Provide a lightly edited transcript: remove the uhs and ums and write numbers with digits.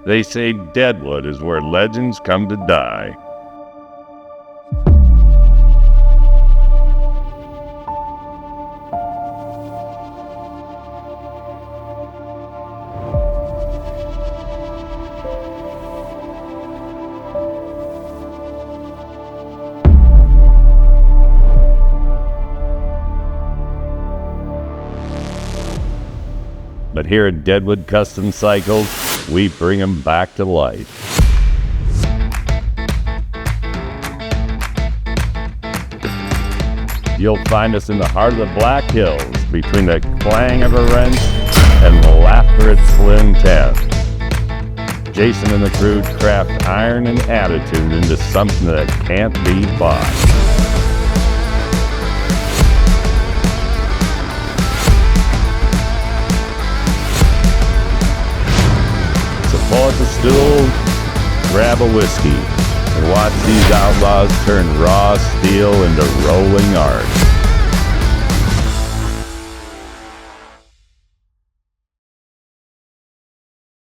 They say Deadwood is where legends come to die. But here at Deadwood Custom Cycles, we bring them back to life. You'll find us in the heart of the Black Hills, between the clang of a wrench and the laughter at Slim 10. Jason and the crew craft iron and attitude into something that can't be bought. Pull up a stool, grab a whiskey, and watch these outlaws turn raw steel into rolling art.